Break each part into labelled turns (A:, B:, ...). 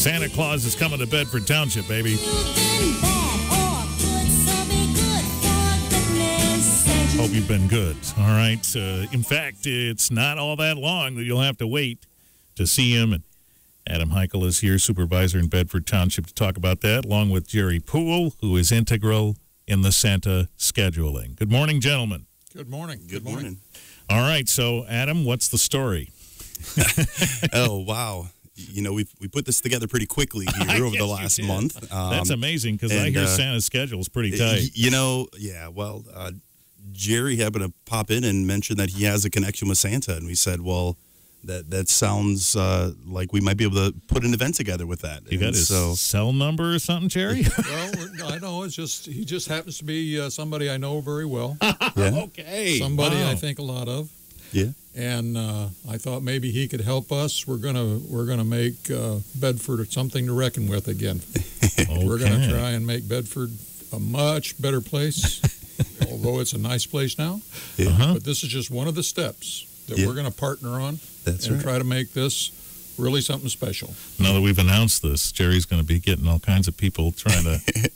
A: Santa Claus is coming to Bedford Township, baby. Hope you've been good. All right. In fact, it's not all that long that you'll have to wait to see him. And Adam Heikkila is here, supervisor in Bedford Township, to talk about that, along with Jerry Poole, who is integral in the Santa scheduling. Good morning, gentlemen.
B: Good morning.
C: Good morning.
A: All right. So, Adam, what's the story?
C: Oh, wow. You know, we put this together pretty quickly here over the last month.
A: That's amazing, because I hear Santa's schedule is pretty tight.
C: You know, yeah, well, Jerry happened to pop in and mention that he has a connection with Santa, and we said, well, that sounds like we might be able to put an event together with that.
A: You got his cell number or something, Jerry?
B: Well, I know he just happens to be somebody I know very well.
C: Yeah.
A: Okay.
B: Somebody I think a lot of.
C: Yeah.
B: And I thought maybe he could help us. We're gonna make Bedford something to reckon with again.
A: Okay.
B: We're gonna try and make Bedford a much better place. Although it's a nice place now, but this is just one of the steps that we're going to partner on try to make this really something special.
A: Now that we've announced this, Jerry's going to be getting all kinds of people trying to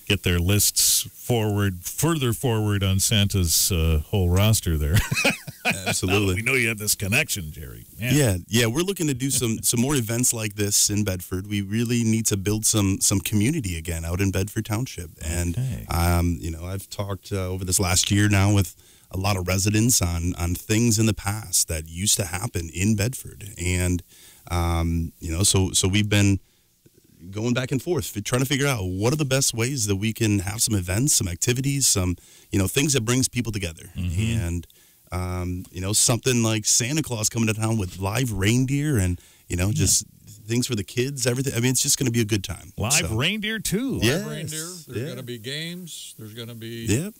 A: get their lists further forward on Santa's whole roster there.
C: Absolutely.
A: We know you have this connection, Jerry. Man.
C: Yeah. We're looking to do some more events like this in Bedford. We really need to build some community again out in Bedford Township. And you know, I've talked over this last year now with a lot of residents on things in the past that used to happen in Bedford. And you know, so we've been going back and forth, trying to figure out what are the best ways that we can have some events, some activities, some, you know, things that brings people together. And you know, something like Santa Claus coming to town with live reindeer and, you know, just things for the kids, everything. I mean, it's just going to be a good time.
A: Live reindeer, too.
B: Live reindeer. There's going to be games. There's going to be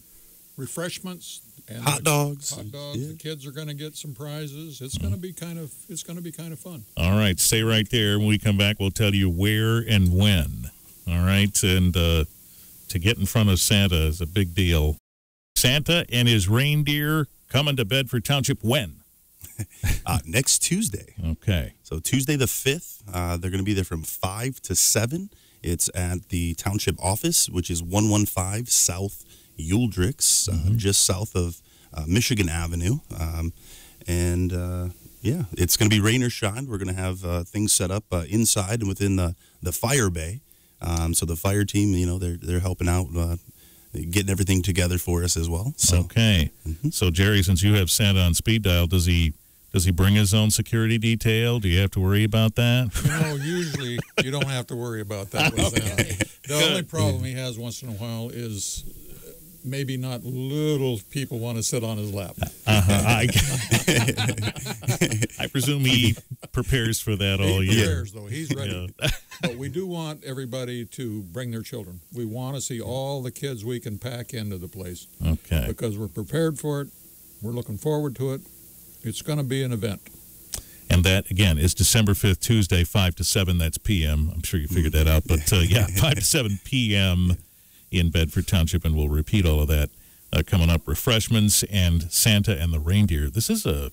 B: refreshments. And
C: hot dogs.
B: The kids are going to get some prizes. It's going to be kind of fun.
A: All right. Stay right there. When we come back, we'll tell you where and when. All right. And to get in front of Santa is a big deal. Santa and his reindeer coming to Bedford Township when?
C: Next Tuesday.
A: Okay.
C: So Tuesday the 5th, they're going to be there from 5 to 7. It's at the township office, which is 115 South Uldrix, just south of Michigan Avenue. And it's going to be rain or shine. We're going to have things set up inside and within the fire bay. So the fire team, you know, they're helping out, getting everything together for us as well. So.
A: Okay. So, Jerry, since you have Santa on speed dial, does he bring his own security detail? Do you have to worry about that?
B: No, usually you don't have to worry about that with Santa. The only problem he has once in a while is maybe not little people want to sit on his lap.
A: I presume he prepares for that all year.
B: He prepares, though. He's ready. Yeah. But we do want everybody to bring their children. We want to see all the kids we can pack into the place.
A: Okay.
B: Because we're prepared for it. We're looking forward to it. It's going to be an event.
A: And that, again, is December 5th, Tuesday, 5 to 7. That's p.m. I'm sure you figured that out. But, 5 to 7 p.m. in Bedford Township, and we'll repeat all of that coming up. Refreshments and Santa and the reindeer. This is a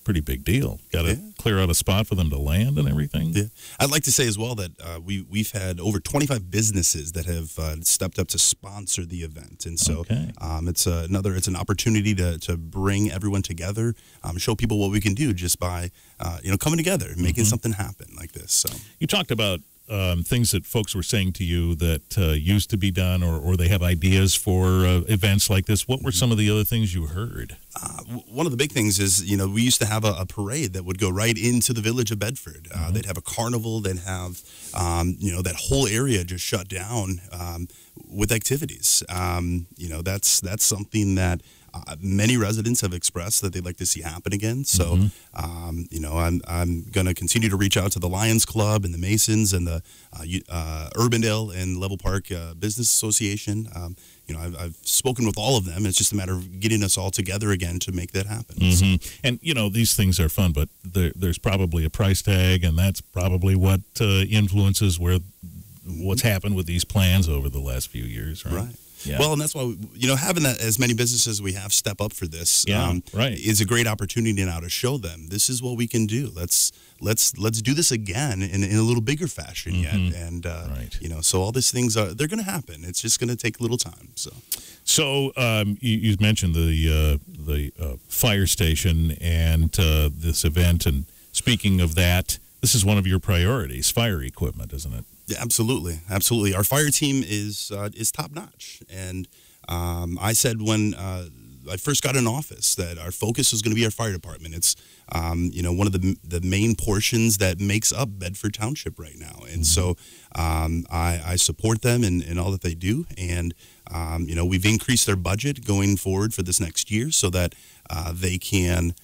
A: pretty big deal. Got to clear out a spot for them to land and everything.
C: Yeah, I'd like to say as well that we've had over 25 businesses that have stepped up to sponsor the event, and so it's an opportunity to bring everyone together, show people what we can do just by coming together, making something happen like this. So
A: you talked about things that folks were saying to you that used to be done, or they have ideas for events like this. What were some of the other things you heard?
C: One of the big things is, we used to have a parade that would go right into the village of Bedford. They'd have a carnival. They'd have, that whole area just shut down with activities. That's something that many residents have expressed that they'd like to see happen again. So, I'm going to continue to reach out to the Lions Club and the Masons and the Urbandale and Level Park Business Association. I've spoken with all of them. It's just a matter of getting us all together again to make that happen. So.
A: And, these things are fun, but there's probably a price tag, and that's probably what influences what's happened with these plans over the last few years, right? Yeah.
C: Well, and that's why, having that as many businesses as we have step up for this is a great opportunity now to show them this is what we can do. Let's do this again in a little bigger fashion yet. And, so all these things they're going to happen. It's just going to take a little time. So
A: you mentioned the fire station and this event. And speaking of that, this is one of your priorities, fire equipment, isn't it?
C: Yeah, absolutely. Our fire team is top notch, and I said when I first got in office that our focus was going to be our fire department. It's one of the main portions that makes up Bedford Township right now, and so I support them in all that they do, and we've increased their budget going forward for this next year so that they can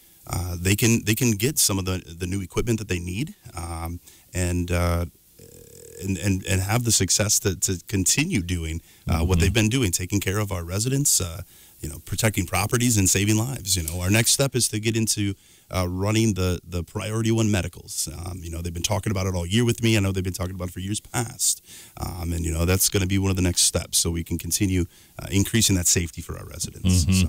C: get some of the new equipment that they need, and have the success to continue doing what they've been doing, taking care of our residents, protecting properties and saving lives. Our next step is to get into running the Priority 1 medicals. They've been talking about it all year with me. I know they've been talking about it for years past. And that's going to be one of the next steps so we can continue increasing that safety for our residents. So.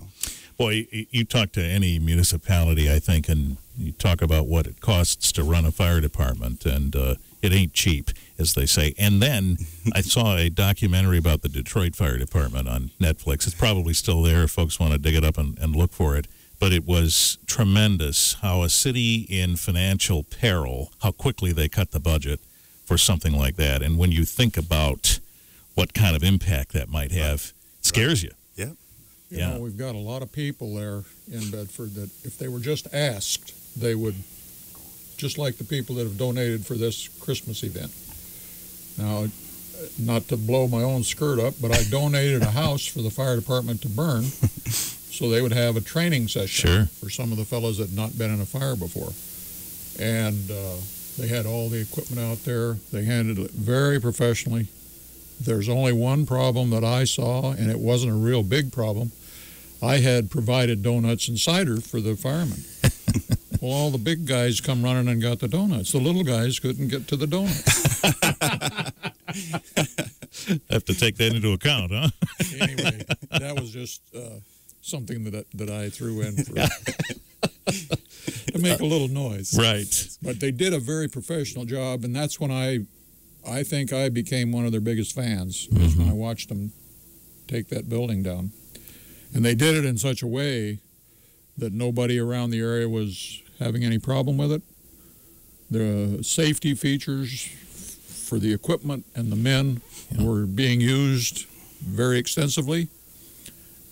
A: Boy, you talk to any municipality, I think, and you talk about what it costs to run a fire department, and it ain't cheap, as they say. And then I saw a documentary about the Detroit Fire Department on Netflix. It's probably still there if folks want to dig it up and look for it. But it was tremendous how a city in financial peril, how quickly they cut the budget for something like that. And when you think about what kind of impact that might have, it scares you.
C: Yeah.
B: You know, we've got a lot of people there in Bedford that if they were just asked, they would, just like the people that have donated for this Christmas event. Now, not to blow my own skirt up, but I donated a house for the fire department to burn so they would have a training session for some of the fellows that had not been in a fire before. And they had all the equipment out there. They handled it very professionally. There's only one problem that I saw, and it wasn't a real big problem. I had provided donuts and cider for the firemen. Well, all the big guys come running and got the donuts. The little guys couldn't get to the donuts.
A: Have to take that into account, huh?
B: Anyway, that was just something that I threw in for to make a little noise.
A: Right.
B: But they did a very professional job, and that's when I think I became one of their biggest fans, is when I watched them take that building down. And they did it in such a way that nobody around the area was having any problem with it. The safety features for the equipment and the men were being used very extensively.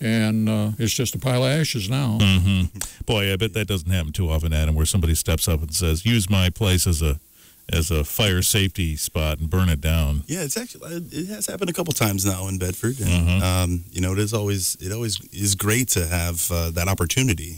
B: And it's just a pile of ashes now.
A: Boy, I bet that doesn't happen too often, Adam, where somebody steps up and says, use my place as a fire safety spot and burn it down. Yeah,
C: it has happened a couple times now in Bedford, and it always is great to have that opportunity.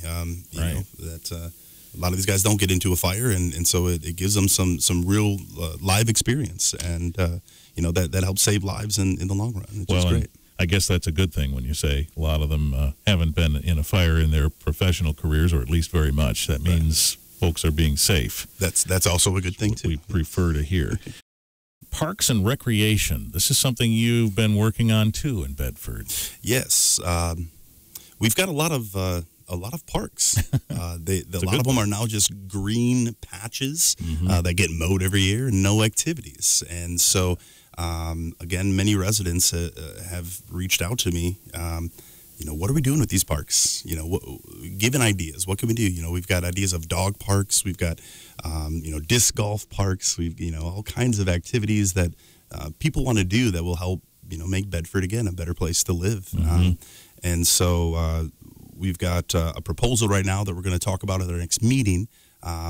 C: You know that a lot of these guys don't get into a fire, and so it gives them some real live experience, and that helps save lives in the long run. It's just great.
A: I guess that's a good thing when you say a lot of them haven't been in a fire in their professional careers, or at least very much. That means folks are being safe.
C: That's also a good thing, too.
A: We prefer to hear. Parks and recreation. This is something you've been working on, too, in Bedford.
C: Yes. We've got a lot of parks. A lot of them are now just green patches that get mowed every year and no activities. And so, again, many residents have reached out to me. What are we doing with these parks? Giving ideas. What can we do? We've got ideas of dog parks. We've got, disc golf parks. We've, all kinds of activities that people want to do that will help, make Bedford, again, a better place to live. And so we've got a proposal right now that we're going to talk about at our next meeting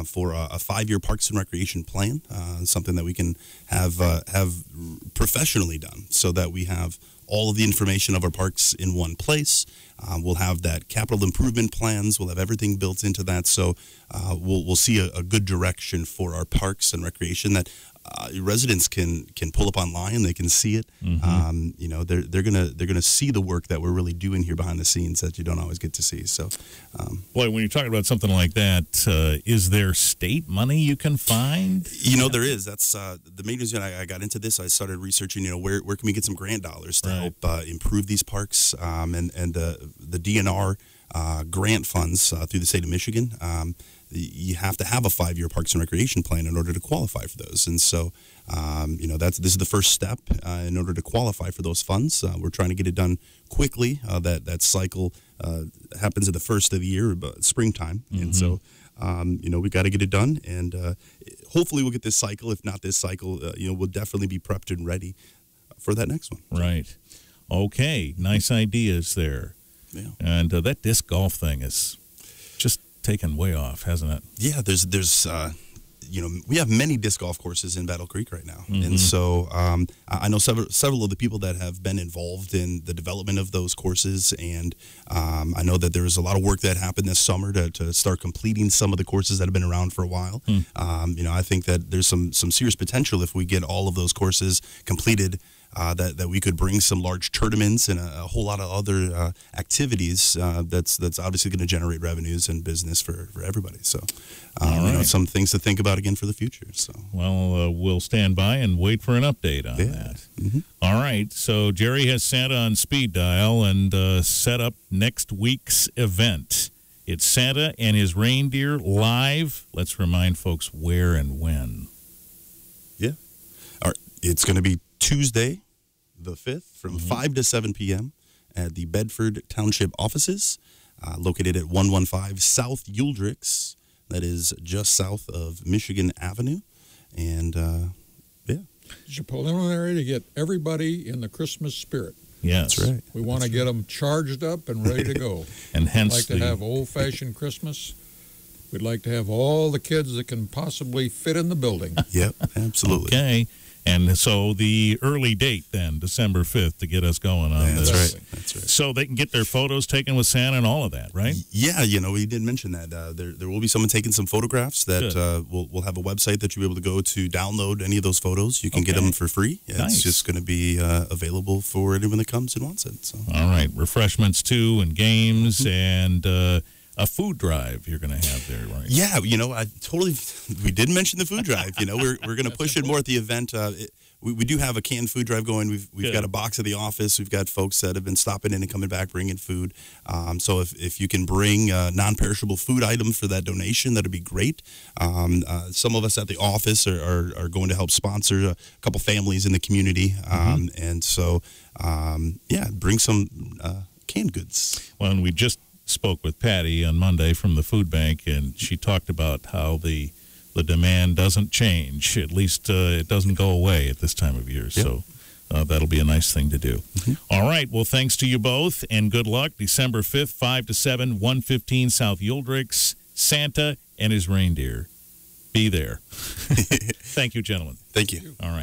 C: for a 5-year Parks and Recreation plan, something that we can have professionally done so that we have all of the information of our parks in one place. We'll have that capital improvement plans. We'll have everything built into that. So we'll see a good direction for our parks and recreation that residents can pull up online. They can see it. They're gonna see the work that we're really doing here behind the scenes that you don't always get to see. So,
A: boy, when you're talking about something like that, is there state money you can find?
C: There is. That's the main reason I got into this. I started researching. Where can we get some grant dollars to help improve these parks, and the DNR grant funds through the state of Michigan. You have to have a 5-year Parks and Recreation plan in order to qualify for those. And so, this is the first step in order to qualify for those funds. We're trying to get it done quickly. That cycle happens at the first of the year, springtime. Mm-hmm. And so, we got to get it done. And hopefully we'll get this cycle. If not this cycle, we'll definitely be prepped and ready for that next one.
A: Right. Okay. Nice ideas there. Yeah. And that disc golf thing is just taken way off, hasn't it?
C: Yeah, there's we have many disc golf courses in Battle Creek right now. Mm-hmm. And so I know several of the people that have been involved in the development of those courses, and I know that there was a lot of work that happened this summer to start completing some of the courses that have been around for a while. I think that there's some serious potential if we get all of those courses completed, that we could bring some large tournaments and a whole lot of other activities that's obviously going to generate revenues and business for everybody. So, some things to think about again for the future. So,
A: we'll stand by and wait for an update on that. Mm-hmm. All right. So Jerry has Santa on speed dial and set up next week's event. It's Santa and his reindeer live. Let's remind folks where and when.
C: Yeah. All right. It's going to be Tuesday, the 5th, from 5 to 7 p.m. at the Bedford Township offices, located at 115 South Uldrix. That is just south of Michigan Avenue. And,
B: It's a preliminary to get everybody in the Christmas spirit.
A: Yes.
C: That's right.
B: We want to get them charged up and ready to go.
A: And hence
B: We'd like to have old-fashioned Christmas. We'd like to have all the kids that can possibly fit in the building.
C: Yep, absolutely.
A: Okay. And so the early date then, December 5th, to get us going on this.
C: That's right.
A: So they can get their photos taken with Santa and all of that, right?
C: Yeah, we did mention that. There will be someone taking some photographs that we'll have a website that you'll be able to go to download any of those photos. You can get them for free. Yeah, nice. It's just going to be available for anyone that comes and wants it. So.
A: All right. Refreshments, too, and games, and a food drive you're going to have there, right?
C: Yeah, we did mention the food drive. We're going to push it more at the event. We do have a canned food drive going. We've got a box at the office. We've got folks that have been stopping in and coming back, bringing food. So if you can bring non-perishable food items for that donation, that'd be great. Some of us at the office are going to help sponsor a couple families in the community. And so, bring some canned goods.
A: Well, and we just spoke with Patty on Monday from the food bank, and she talked about how the demand doesn't change. At least it doesn't go away at this time of year. Yep. So that'll be a nice thing to do. Mm-hmm. All right. Well, thanks to you both, and good luck. December 5th, 5 to 7, 115 South Uldrix, Santa and his reindeer. Be there. Thank you, gentlemen.
C: Thank you.
A: All right.